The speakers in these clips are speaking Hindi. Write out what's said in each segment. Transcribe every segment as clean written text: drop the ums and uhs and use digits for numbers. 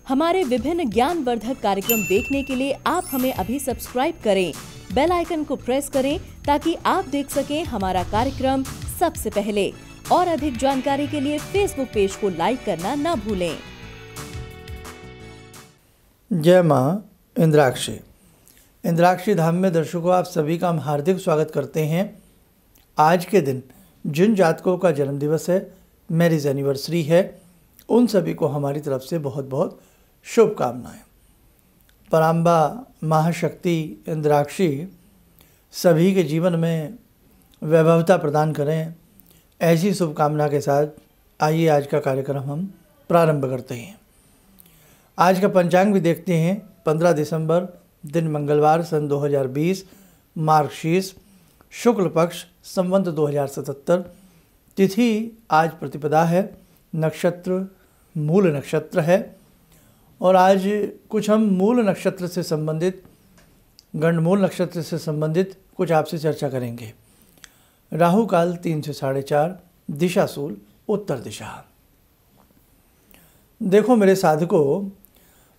हमारे विभिन्न ज्ञानवर्धक कार्यक्रम देखने के लिए आप हमें अभी सब्सक्राइब करें, बेल आइकन को प्रेस करें ताकि आप देख सकें हमारा कार्यक्रम सबसे पहले। और अधिक जानकारी के लिए फेसबुक पेज को लाइक करना न भूलें। जय माँ इंद्राक्षी। इंद्राक्षी धाम में दर्शकों आप सभी का हम हार्दिक स्वागत करते हैं। आज के दिन जिन जातकों का जन्मदिवस है, मैरिज एनिवर्सरी है, उन सभी को हमारी तरफ से बहुत बहुत शुभकामनाएं। पराम्बा महाशक्ति इंद्राक्षी सभी के जीवन में वैभवता प्रदान करें, ऐसी शुभकामना के साथ आइए आज का कार्यक्रम हम प्रारंभ करते हैं। आज का पंचांग भी देखते हैं। 15 दिसंबर दिन मंगलवार, सन 2020, मार्गशीर्ष शुक्ल पक्ष, संवत 2077। तिथि आज प्रतिपदा है, नक्षत्र मूल नक्षत्र है। और आज कुछ हम मूल नक्षत्र से संबंधित, गंडमूल नक्षत्र से संबंधित कुछ आपसे चर्चा करेंगे। राहु काल 3 से 4:30, दिशा शूल उत्तर दिशा। देखो मेरे साधकों,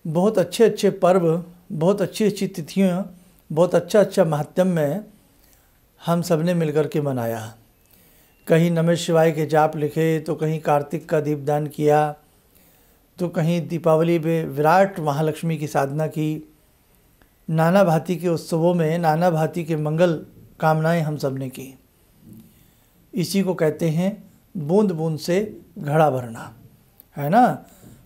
बहुत अच्छे अच्छे पर्व, बहुत अच्छी अच्छी तिथियाँ, बहुत अच्छा महात्म्य हम सब ने मिलकर के मनाया। कहीं नमः शिवाय के जाप लिखे, तो कहीं कार्तिक का दीपदान किया, तो कहीं दीपावली में विराट महालक्ष्मी की साधना की। नाना भांति के उत्सवों में नाना भांति के मंगल कामनाएं हम सब ने की। इसी को कहते हैं बूंद बूंद से घड़ा भरना, है ना।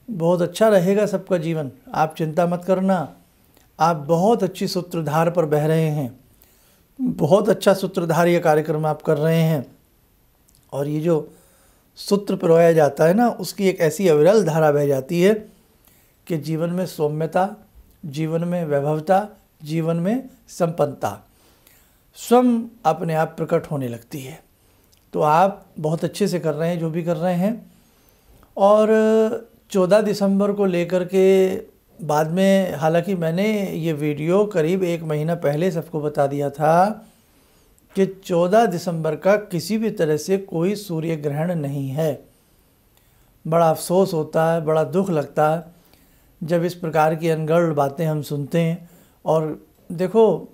बहुत अच्छा रहेगा सबका जीवन, आप चिंता मत करना। आप बहुत अच्छी सूत्रधार पर बह रहे हैं, बहुत अच्छा सूत्रधार ये कार्यक्रम आप कर रहे हैं। और ये जो सूत्र पिरोया जाता है ना, उसकी एक ऐसी अविरल धारा बह जाती है कि जीवन में सौम्यता, जीवन में वैभवता, जीवन में संपन्नता स्वयं अपने आप प्रकट होने लगती है। तो आप बहुत अच्छे से कर रहे हैं जो भी कर रहे हैं। और 14 दिसंबर को लेकर के बाद में, हालांकि मैंने ये वीडियो करीब 1 महीना पहले सबको बता दिया था कि 14 दिसंबर का किसी भी तरह से कोई सूर्य ग्रहण नहीं है। बड़ा अफसोस होता है, बड़ा दुख लगता है जब इस प्रकार की अनगढ़ बातें हम सुनते हैं। और देखो,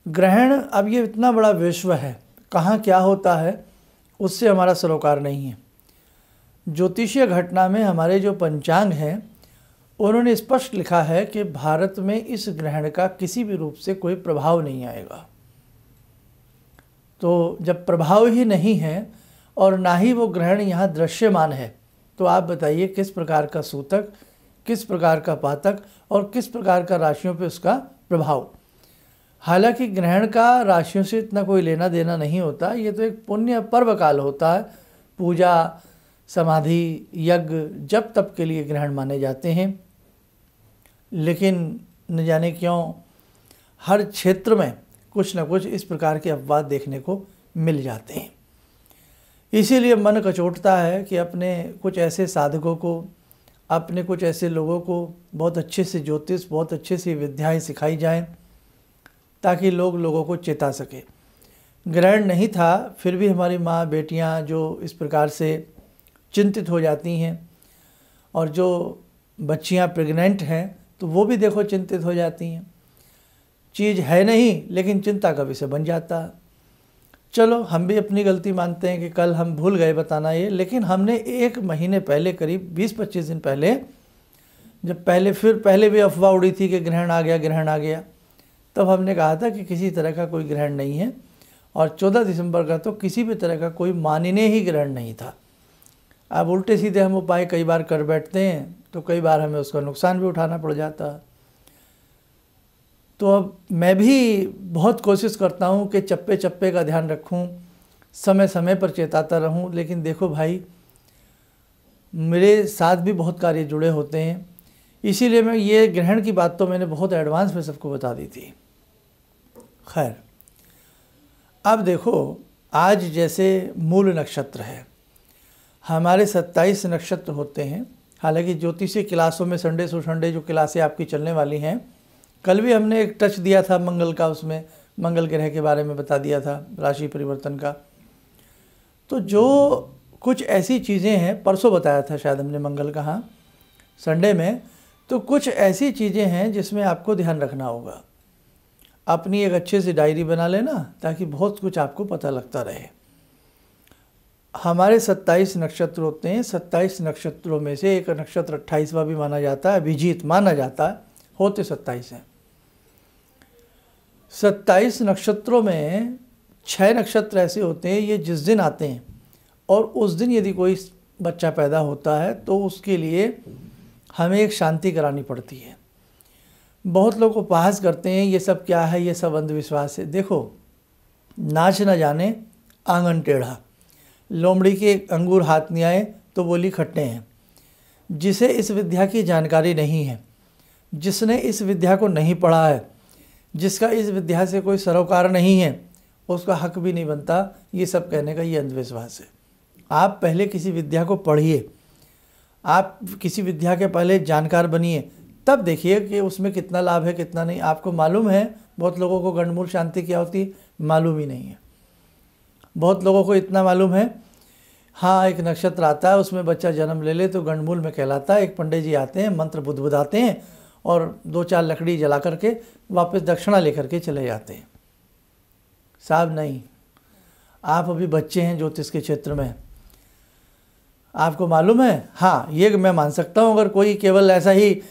ग्रहण अब ये इतना बड़ा विश्व है, कहाँ क्या होता है उससे हमारा सरोकार नहीं है। ज्योतिषीय घटना में हमारे जो पंचांग हैं, उन्होंने स्पष्ट लिखा है कि भारत में इस ग्रहण का किसी भी रूप से कोई प्रभाव नहीं आएगा। तो जब प्रभाव ही नहीं है और ना ही वो ग्रहण यहाँ दृश्यमान है, तो आप बताइए किस प्रकार का सूतक, किस प्रकार का पातक और किस प्रकार का राशियों पे उसका प्रभाव। हालांकि ग्रहण का राशियों से इतना कोई लेना देना नहीं होता, ये तो एक पुण्य पर्व काल होता है। पूजा, समाधि, यज्ञ, जप तप के लिए ग्रहण माने जाते हैं। लेकिन न जाने क्यों हर क्षेत्र में कुछ न कुछ इस प्रकार के अपवाद देखने को मिल जाते हैं। इसीलिए मन कचोटता है कि अपने कुछ ऐसे साधकों को, अपने कुछ ऐसे लोगों को बहुत अच्छे से ज्योतिष, बहुत अच्छे से विद्याएं सिखाई जाएं, ताकि लोगों को चेता सके। ग्रहण नहीं था, फिर भी हमारी माँ बेटियाँ जो इस प्रकार से चिंतित हो जाती हैं, और जो बच्चियाँ प्रेग्नेंट हैं तो वो भी देखो चिंतित हो जाती हैं। चीज़ है नहीं लेकिन चिंता का विषय बन जाता है। चलो, हम भी अपनी गलती मानते हैं कि कल हम भूल गए बताना ये, लेकिन हमने 1 महीने पहले, करीब 20-25 दिन पहले, जब पहले भी अफवाह उड़ी थी कि ग्रहण आ गया, तब हमने कहा था कि किसी तरह का कोई ग्रहण नहीं है। और 14 दिसंबर का तो किसी भी तरह का कोई माननीय ही ग्रहण नहीं था। अब उल्टे सीधे हम उपाय कई बार कर बैठते हैं, तो कई बार हमें उसका नुकसान भी उठाना पड़ जाता है। तो अब मैं भी बहुत कोशिश करता हूँ कि चप्पे चप्पे का ध्यान रखूँ, समय समय पर चेताता रहूँ। लेकिन देखो भाई, मेरे साथ भी बहुत कार्य जुड़े होते हैं, इसीलिए मैं ये ग्रहण की बात तो मैंने बहुत एडवांस में सबको बता दी थी। खैर, अब देखो, आज जैसे मूल नक्षत्र है, हमारे 27 नक्षत्र होते हैं। हालांकि ज्योतिषीय क्लासों में संडे टू संडे जो क्लासें आपकी चलने वाली हैं, कल भी हमने एक टच दिया था मंगल का, उसमें मंगल ग्रह के बारे में बता दिया था, राशि परिवर्तन का। तो जो कुछ ऐसी चीज़ें हैं, परसों बताया था शायद हमने मंगल का, हाँ संडे में, तो कुछ ऐसी चीज़ें हैं जिसमें आपको ध्यान रखना होगा। अपनी एक अच्छे से डायरी बना लेना ताकि बहुत कुछ आपको पता लगता रहे। हमारे 27 नक्षत्र होते हैं, 27 नक्षत्रों में से एक नक्षत्र 28वां भी माना जाता है, अभिजीत माना जाता है, होते 27 हैं। 27 नक्षत्रों में 6 नक्षत्र ऐसे होते हैं, ये जिस दिन आते हैं और उस दिन यदि कोई बच्चा पैदा होता है तो उसके लिए हमें एक शांति करानी पड़ती है। बहुत लोग उपहास करते हैं, ये सब क्या है, ये सब अंधविश्वास है। देखो, नाच न जाने आंगन टेढ़ा, लोमड़ी के अंगूर हाथ नहीं आए तो बोली खट्टे हैं। जिसे इस विद्या की जानकारी नहीं है, जिसने इस विद्या को नहीं पढ़ा है, जिसका इस विद्या से कोई सरोकार नहीं है, उसका हक भी नहीं बनता ये सब कहने का। ये अंधविश्वास है। आप पहले किसी विद्या को पढ़िए, आप किसी विद्या के पहले जानकार बनिए, तब देखिए कि उसमें कितना लाभ है कितना नहीं। आपको मालूम है, बहुत लोगों को गंडमूल शांति क्या होती है मालूम ही नहीं है। बहुत लोगों को इतना मालूम है, हाँ एक नक्षत्र आता है उसमें बच्चा जन्म ले ले तो गंडमूल में कहलाता है। एक पंडित जी आते हैं, मंत्र बुदबुदाते हैं और 2-4 लकड़ी जला करके वापस दक्षिणा लेकर के चले जाते हैं। साहब नहीं, आप अभी बच्चे हैं ज्योतिष के क्षेत्र में, आपको मालूम है। हाँ ये मैं मान सकता हूँ, अगर कोई केवल ऐसा ही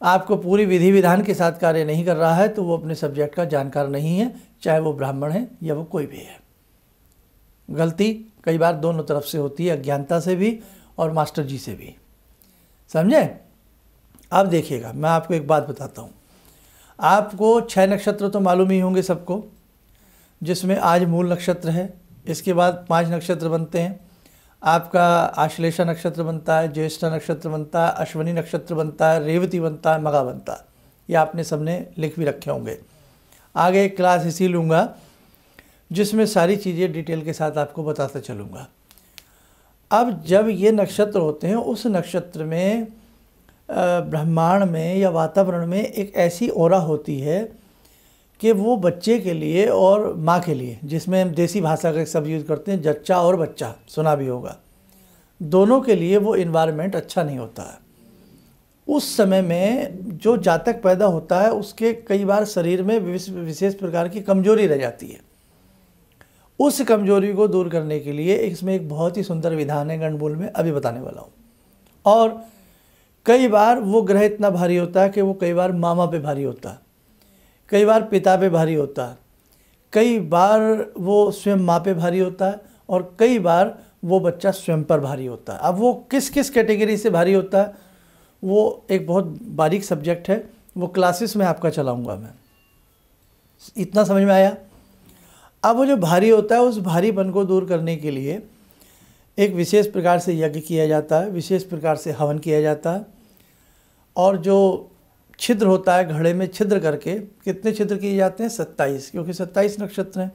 आपको पूरी विधि विधान के साथ कार्य नहीं कर रहा है तो वो अपने सब्जेक्ट का जानकार नहीं है, चाहे वो ब्राह्मण है या वो कोई भी है। गलती कई बार दोनों तरफ से होती है, अज्ञानता से भी और मास्टर जी से भी, समझे। अब देखिएगा, मैं आपको एक बात बताता हूँ। आपको 6 नक्षत्र तो मालूम ही होंगे सबको, जिसमें आज मूल नक्षत्र है, इसके बाद 5 नक्षत्र बनते हैं। आपका आश्लेषा नक्षत्र बनता है, ज्येष्ठ नक्षत्र बनता है, अश्विनी नक्षत्र बनता है, रेवती बनता है, मगा बनता है। ये आपने सबने लिख भी रखे होंगे। आगे एक क्लास इसी लूँगा जिसमें सारी चीज़ें डिटेल के साथ आपको बताता चलूँगा। अब जब ये नक्षत्र होते हैं, उस नक्षत्र में ब्रह्मांड में या वातावरण में एक ऐसी ओरा होती है कि वो बच्चे के लिए और माँ के लिए, जिसमें हम देसी भाषा का शब्द यूज़ करते हैं जच्चा और बच्चा, सुना भी होगा, दोनों के लिए वो इन्वायरमेंट अच्छा नहीं होता है। उस समय में जो जातक पैदा होता है उसके कई बार शरीर में विशेष प्रकार की कमजोरी रह जाती है। उस कमजोरी को दूर करने के लिए इसमें एक बहुत ही सुंदर विधान है, गंडमूल में अभी बताने वाला हूँ। और कई बार वो ग्रह इतना भारी होता है कि वो कई बार मामा पे भारी होता है, कई बार पिता पे भारी होता है, कई बार वो स्वयं माँ पे भारी होता है और कई बार वो बच्चा स्वयं पर भारी होता है। अब वो किस किस कैटेगरी से भारी होता है वो एक बहुत बारीक सब्जेक्ट है, वो क्लासेस में आपका चलाऊंगा मैं। इतना समझ में आया। अब वो जो भारी होता है उस भारीपन को दूर करने के लिए एक विशेष प्रकार से यज्ञ किया जाता है, विशेष प्रकार से हवन किया जाता है। और जो छिद्र होता है घड़े में, छिद्र करके कितने छिद्र किए जाते हैं 27, क्योंकि 27 नक्षत्र हैं।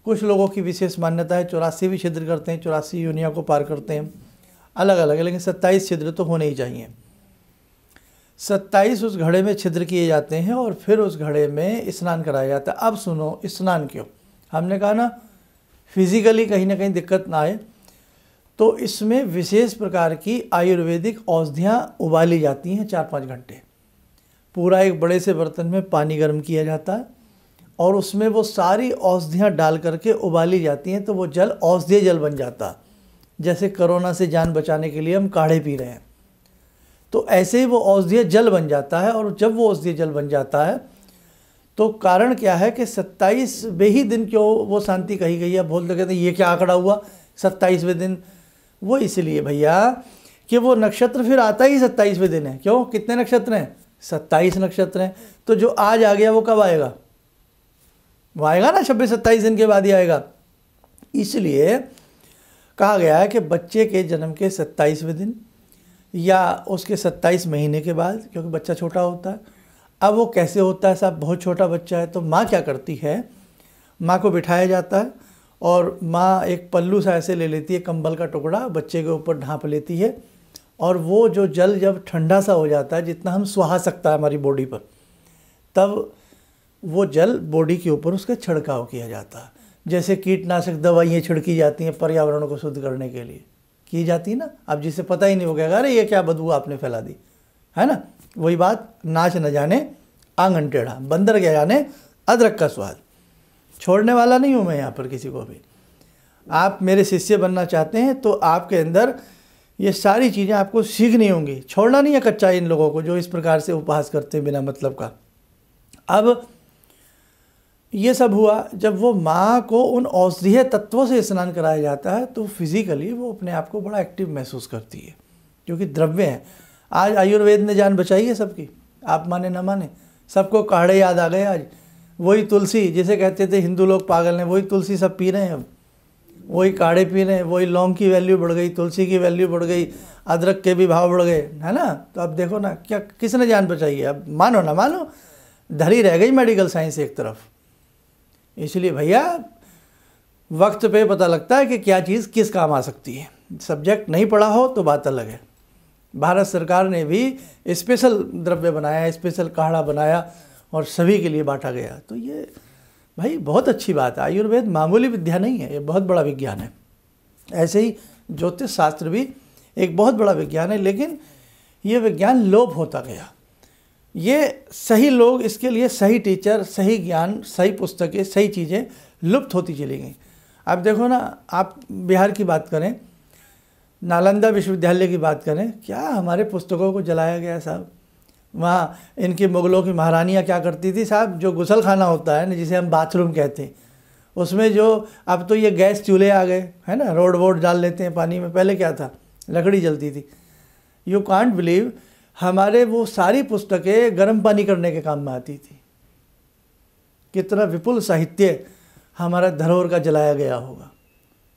कुछ लोगों की विशेष मान्यता है 84 भी छिद्र करते हैं, 84 योनिया को पार करते हैं, अलग अलग है, लेकिन 27 छिद्र तो होने ही चाहिए। 27 उस घड़े में छिद्र किए जाते हैं और फिर उस घड़े में स्नान कराया जाता है। अब सुनो, स्नान क्यों, हमने कहा ना फिजिकली कहीं ना कहीं दिक्कत ना आए, तो इसमें विशेष प्रकार की आयुर्वेदिक औषधियाँ उबाली जाती हैं 4-5 घंटे। पूरा एक बड़े से बर्तन में पानी गर्म किया जाता है और उसमें वो सारी औषधियाँ डाल करके उबाली जाती हैं, तो वो जल औषधीय जल बन जाता है। जैसे कोरोना से जान बचाने के लिए हम काढ़े पी रहे हैं, तो ऐसे ही वो औषधीय जल बन जाता है। और जब वो औषधीय जल बन जाता है तो कारण क्या है कि 27वें ही दिन क्यों वो शांति कही गई है। बोलते कहते हैं ये क्या आंकड़ा हुआ 27वें दिन, वो इसलिए भैया कि वो नक्षत्र फिर आता ही 27वें दिन है। क्यों, कितने नक्षत्र हैं 27 नक्षत्र हैं। तो जो आज आ गया वो कब आएगा, वो आएगा ना 26-27 दिन के बाद ही आएगा। इसलिए कहा गया है कि बच्चे के जन्म के 27वें दिन या उसके 27 महीने के बाद, क्योंकि बच्चा छोटा होता है। अब वो कैसे होता है साहब, बहुत छोटा बच्चा है तो माँ क्या करती है, माँ को बिठाया जाता है और माँ एक पल्लू सा ऐसे ले लेती है, कंबल का टुकड़ा बच्चे के ऊपर ढाँप लेती है और वो जो जल जब ठंडा सा हो जाता है, जितना हम सुहा सकता है हमारी बॉडी पर, तब वो जल बॉडी के ऊपर उसका छिड़काव किया जाता है। जैसे कीटनाशक दवाइयाँ छिड़की जाती हैं पर्यावरण को शुद्ध करने के लिए, की जाती है ना। अब जिसे पता ही नहीं हो गया, अरे ये क्या बदबू आपने फैला दी, है ना। वही बात, नाच न जाने आंगन टेढ़ा, बंदर क्या जाने अदरक का स्वाद। छोड़ने वाला नहीं हूँ मैं यहाँ पर किसी को भी। आप मेरे शिष्य बनना चाहते हैं तो आपके अंदर ये सारी चीज़ें आपको सीखनी होंगी। छोड़ना नहीं है कच्चा इन लोगों को जो इस प्रकार से उपहास करते हैं बिना मतलब का। अब ये सब हुआ जब वो माँ को उन औषधीय तत्वों से स्नान कराया जाता है तो फिजिकली वो अपने आप को बड़ा एक्टिव महसूस करती है, क्योंकि द्रव्य हैं। आज आयुर्वेद ने जान बचाई है सबकी, आप माने ना माने, सबको काढ़े याद आ गए आज। वही तुलसी जिसे कहते थे हिंदू लोग पागल हैं, वही तुलसी सब पी रहे हैं अब, वही काढ़े पी रहे हैं। वही लौंग की वैल्यू बढ़ गई, तुलसी की वैल्यू बढ़ गई, अदरक के भी भाव बढ़ गए, है ना। तो अब देखो ना क्या किसने जान बचाई है। अब मानो ना मानो धरी रह गई मेडिकल साइंस एक तरफ। इसलिए भैया वक्त पे पता लगता है कि क्या चीज़ किस काम आ सकती है। सब्जेक्ट नहीं पढ़ा हो तो बात अलग है। भारत सरकार ने भी स्पेशल द्रव्य बनाया, स्पेशल काढ़ा बनाया और सभी के लिए बांटा गया। तो ये भाई बहुत अच्छी बात है। आयुर्वेद मामूली विद्या नहीं है, ये बहुत बड़ा विज्ञान है। ऐसे ही ज्योतिष शास्त्र भी एक बहुत बड़ा विज्ञान है, लेकिन ये विज्ञान लोप होता गया। ये सही लोग इसके लिए, सही टीचर, सही ज्ञान, सही पुस्तकें, सही चीज़ें लुप्त होती चली गई। अब देखो ना, आप बिहार की बात करें, नालंदा विश्वविद्यालय की बात करें, क्या हमारे पुस्तकों को जलाया गया साहब। वहाँ इनकी मुग़लों की महारानियाँ क्या करती थी साहब, जो गुसल खाना होता है ना, जिसे हम बाथरूम कहते हैं, उसमें जो अब तो ये गैस चूल्हे आ गए, है ना, रोड वोड डाल लेते हैं पानी में। पहले क्या था, लकड़ी जलती थी। यू कांट बिलीव, हमारे वो सारी पुस्तकें गर्म पानी करने के काम में आती थी। कितना विपुल साहित्य हमारा धरोहर का जलाया गया होगा।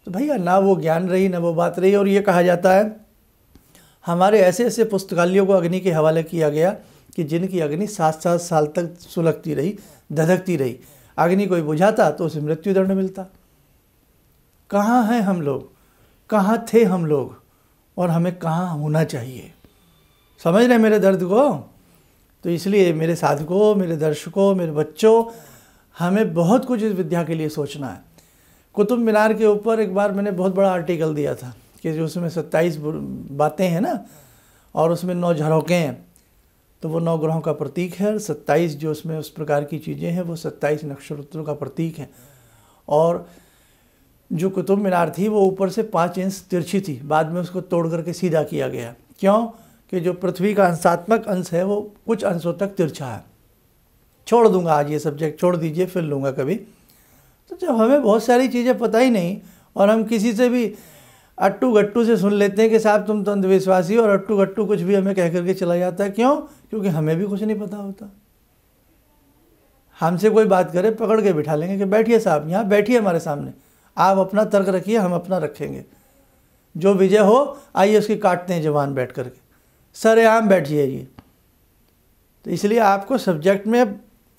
तो भैया ना वो ज्ञान रही, ना वो बात रही। और ये कहा जाता है हमारे ऐसे ऐसे पुस्तकालयों को अग्नि के हवाले किया गया कि जिनकी अग्नि 7-7 साल तक सुलगती रही, धधकती रही। अग्नि कोई बुझाता तो उसे मृत्युदंड मिलता। कहाँ हैं हम लोग, कहाँ थे हम लोग, और हमें कहाँ होना चाहिए। समझ रहे मेरे दर्द को। तो इसलिए मेरे साधकों, मेरे दर्शकों, मेरे बच्चों, हमें बहुत कुछ इस विद्या के लिए सोचना है। कुतुब मीनार के ऊपर एक बार मैंने बहुत बड़ा आर्टिकल दिया था कि जो उसमें 27 बातें हैं ना, और उसमें 9 झरोखे हैं, तो वो 9 ग्रहों का प्रतीक है। 27 जो उसमें उस प्रकार की चीज़ें हैं वो 27 नक्षत्रों का प्रतीक है। और जो कुतुब मीनार थी वो ऊपर से 5 इंच तिरछी थी, बाद में उसको तोड़ करके सीधा किया गया। क्यों? कि जो पृथ्वी का अंशात्मक अंश है वो कुछ अंशों तक तिरछा है। छोड़ दूंगा आज ये सब्जेक्ट, छोड़ दीजिए, फिर लूँगा कभी। तो जब हमें बहुत सारी चीज़ें पता ही नहीं और हम किसी से भी अट्टू गट्टू से सुन लेते हैं कि साहब तुम तो अंधविश्वासी, और अट्टू गट्टू कुछ भी हमें कह करके चला जाता है। क्यों? क्योंकि हमें भी कुछ नहीं पता होता। हमसे कोई बात करे पकड़ के बिठा लेंगे कि बैठिए साहब, यहाँ बैठिए हमारे सामने, आप अपना तर्क रखिए, हम अपना रखेंगे। जो विजय हो आइए उसकी काटते हैं जवान बैठ करके, सरेआम बैठिए जी। तो इसलिए आपको सब्जेक्ट में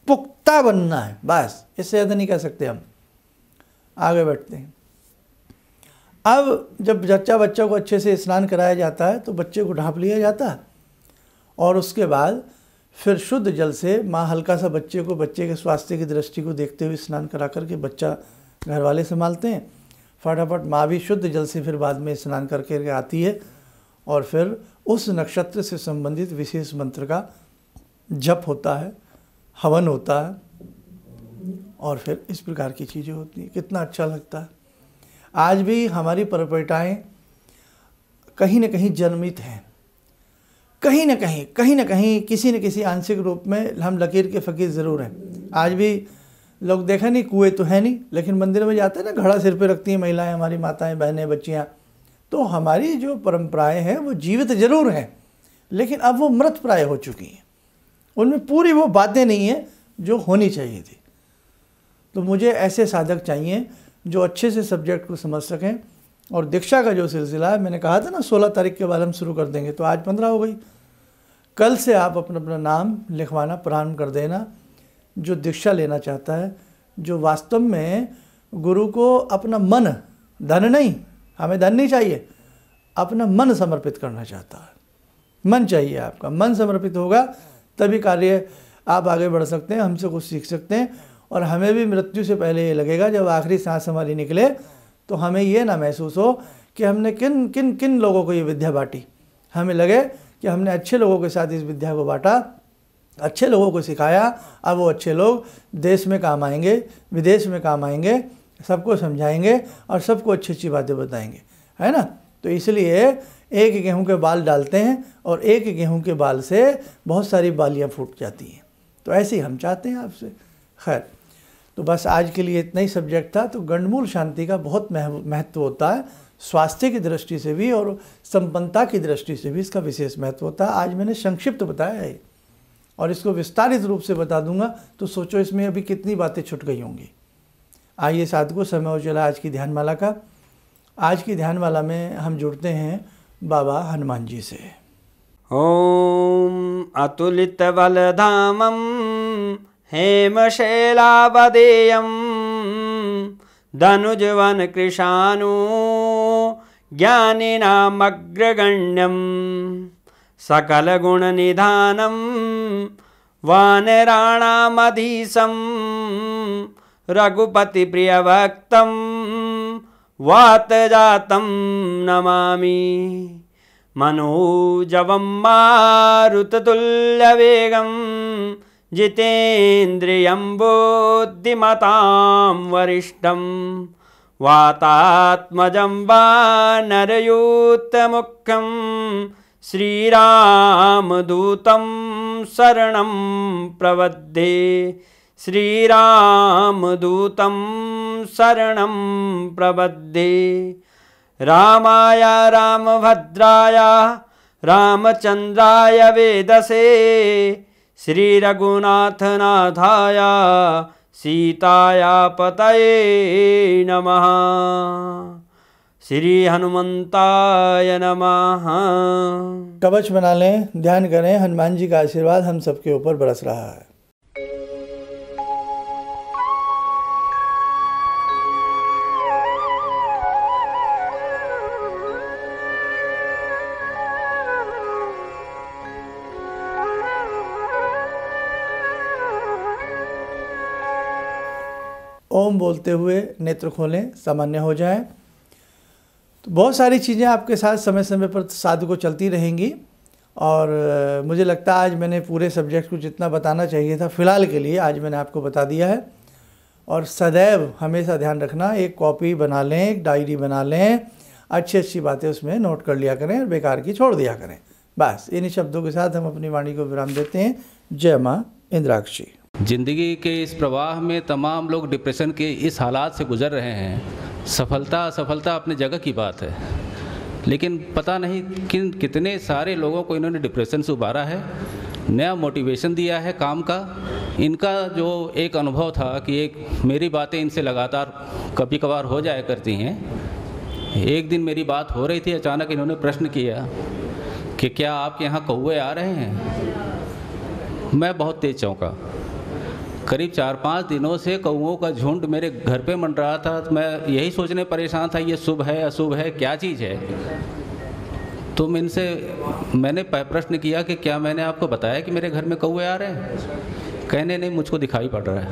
पुख्ता बनना है, बस, इससे ज़्यादा नहीं कह सकते हम। आगे बढ़ते हैं। अब जब बच्चा को अच्छे से स्नान कराया जाता है तो बच्चे को ढाँप लिया जाता है, और उसके बाद फिर शुद्ध जल से माँ हल्का सा बच्चे के स्वास्थ्य की दृष्टि को देखते हुए स्नान करा करके बच्चा घर वाले संभालते हैं। फटाफट माँ भी शुद्ध जल से फिर बाद में स्नान करके आती है, और फिर उस नक्षत्र से संबंधित विशेष मंत्र का जप होता है, हवन होता है, और फिर इस प्रकार की चीज़ें होती हैं। कितना अच्छा लगता है। आज भी हमारी परंपराएं कहीं न कहीं जन्मित हैं, कहीं न कहीं किसी न किसी आंशिक रूप में हम लकीर के फ़कीर ज़रूर हैं। आज भी लोग देखा नहीं, कुएँ तो है नहीं, लेकिन मंदिर में जाते हैं ना, घड़ा सिर पे रखती हैं महिलाएं, हमारी माताएं, बहनें, बच्चियाँ। तो हमारी जो परंपराएं हैं वो जीवित ज़रूर हैं, लेकिन अब वो मृत प्राय हो चुकी हैं। उनमें पूरी वो बातें नहीं हैं जो होनी चाहिए थी। तो मुझे ऐसे साधक चाहिए जो अच्छे से सब्जेक्ट को समझ सकें। और दीक्षा का जो सिलसिला है, मैंने कहा था ना 16 तारीख के बाद हम शुरू कर देंगे, तो आज 15 हो गई। कल से आप अपना नाम लिखवाना प्रारंभ कर देना। जो दीक्षा लेना चाहता है, जो वास्तव में गुरु को अपना मन, धन नहीं, हमें धन नहीं चाहिए, अपना मन समर्पित करना चाहता है। मन चाहिए, आपका मन समर्पित होगा तभी कार्य आप आगे बढ़ सकते हैं, हमसे कुछ सीख सकते हैं। और हमें भी मृत्यु से पहले ये लगेगा, जब आखिरी सांस हमारी निकले, तो हमें ये ना महसूस हो कि हमने किन किन किन लोगों को ये विद्या बांटी। हमें लगे कि हमने अच्छे लोगों के साथ इस विद्या को बांटा, अच्छे लोगों को सिखाया। अब वो अच्छे लोग देश में काम आएंगे, विदेश में काम आएंगे, सबको समझाएंगे और सबको अच्छी अच्छी बातें बताएंगे, है ना। तो इसलिए एक गेहूं के बाल डालते हैं और एक गेहूं के बाल से बहुत सारी बालियां फूट जाती हैं। तो ऐसे ही हम चाहते हैं आपसे। खैर, तो बस आज के लिए इतना ही सब्जेक्ट था। तो गंडमूल शांति का बहुत महत्व होता है, स्वास्थ्य की दृष्टि से भी और संपन्नता की दृष्टि से भी इसका विशेष महत्व होता है। आज मैंने संक्षिप्त बताया है और इसको विस्तारित रूप से बता दूंगा तो सोचो इसमें अभी कितनी बातें छूट गई होंगी। आइए साधकों, समय हो चला आज की ध्यानमाला का। आज की ध्यानमाला में हम जुड़ते हैं बाबा हनुमान जी से। ओम अतुलित बलधामं हेमशैलावदेयं धनुजवन कृशानु ज्ञानिनामग्रगण्यं सकलगुणनिधानं वानराणामधीशं रघुपतिप्रियभक्तं वातजातं नमामि। मनोजवं मारुततुल्यवेगं जितेन्द्रियं बुद्धिमतां वरिष्ठं वातात्मजं वानरयूथमुख्यं श्रीरामदूतं शरणं प्रपद्ये। श्रीरामदूतं शरणं प्रपद्ये। रामाय रामभद्राय रामचन्द्राय वेदसे श्रीरघुनाथनाथाय सीताया पतये नमः। श्री हनुमंताय नमः। कवच बना लें, ध्यान करें, हनुमान जी का आशीर्वाद हम सबके ऊपर बरस रहा है। ओम बोलते हुए नेत्र खोलें, सामान्य हो जाएं। तो बहुत सारी चीज़ें आपके साथ समय समय पर साधु को चलती रहेंगी और मुझे लगता है आज मैंने पूरे सब्जेक्ट को जितना बताना चाहिए था फ़िलहाल के लिए आज मैंने आपको बता दिया है। और सदैव हमेशा ध्यान रखना, एक कॉपी बना लें, एक डायरी बना लें, अच्छी अच्छी बातें उसमें नोट कर लिया करें और बेकार की छोड़ दिया करें। बस इन्हीं शब्दों के साथ हम अपनी वाणी को विराम देते हैं। जय माँ इंद्राक्षी। ज़िंदगी के इस प्रवाह में तमाम लोग डिप्रेशन के इस हालात से गुज़र रहे हैं। सफलता असफलता अपनी जगह की बात है, लेकिन पता नहीं कितने सारे लोगों को इन्होंने डिप्रेशन से उबारा है, नया मोटिवेशन दिया है काम का। इनका जो एक अनुभव था कि एक मेरी बातें इनसे लगातार कभी कभार हो जाया करती हैं। एक दिन मेरी बात हो रही थी, अचानक इन्होंने प्रश्न किया कि क्या आपके यहाँ कौवे आ रहे हैं। मैं बहुत तेज चौंका। करीब 4-5 दिनों से कौओं का झुंड मेरे घर पे मंडरा रहा था। मैं यही सोचने परेशान था, ये शुभ है अशुभ है, क्या चीज़ है। तो मैंने प्रश्न किया कि क्या मैंने आपको बताया कि मेरे घर में कौवे आ रहे हैं। कहने नहीं, मुझको दिखाई पड़ रहा है।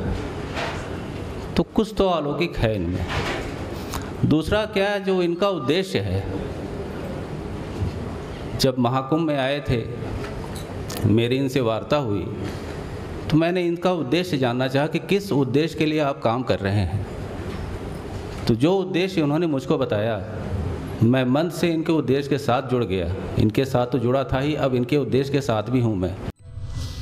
तो कुछ तो अलौकिक है इनमें। दूसरा क्या जो इनका उद्देश्य है, जब महाकुंभ में आए थे मेरी इनसे वार्ता हुई तो मैंने इनका उद्देश्य जानना चाहा कि किस उद्देश्य के लिए आप काम कर रहे हैं। तो जो उद्देश्य उन्होंने मुझको बताया, मैं मन से इनके उद्देश्य के साथ जुड़ गया। इनके साथ तो जुड़ा था ही, अब इनके उद्देश्य के साथ भी हूँ मैं।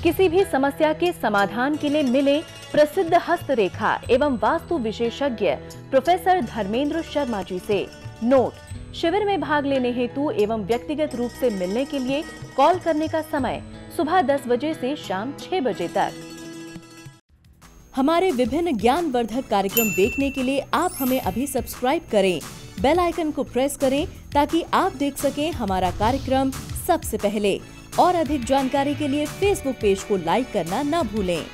किसी भी समस्या के समाधान के लिए मिले प्रसिद्ध हस्तरेखा एवं वास्तु विशेषज्ञ प्रोफेसर धर्मेंद्र शर्मा जी से। नोट: शिविर में भाग लेने हेतु एवं व्यक्तिगत रूप से मिलने के लिए कॉल करने का समय सुबह 10 बजे से शाम 6 बजे तक। हमारे विभिन्न ज्ञानवर्धक कार्यक्रम देखने के लिए आप हमें अभी सब्सक्राइब करें, बेल आइकन को प्रेस करें ताकि आप देख सकें हमारा कार्यक्रम सबसे पहले। और अधिक जानकारी के लिए फेसबुक पेज को लाइक करना न भूलें।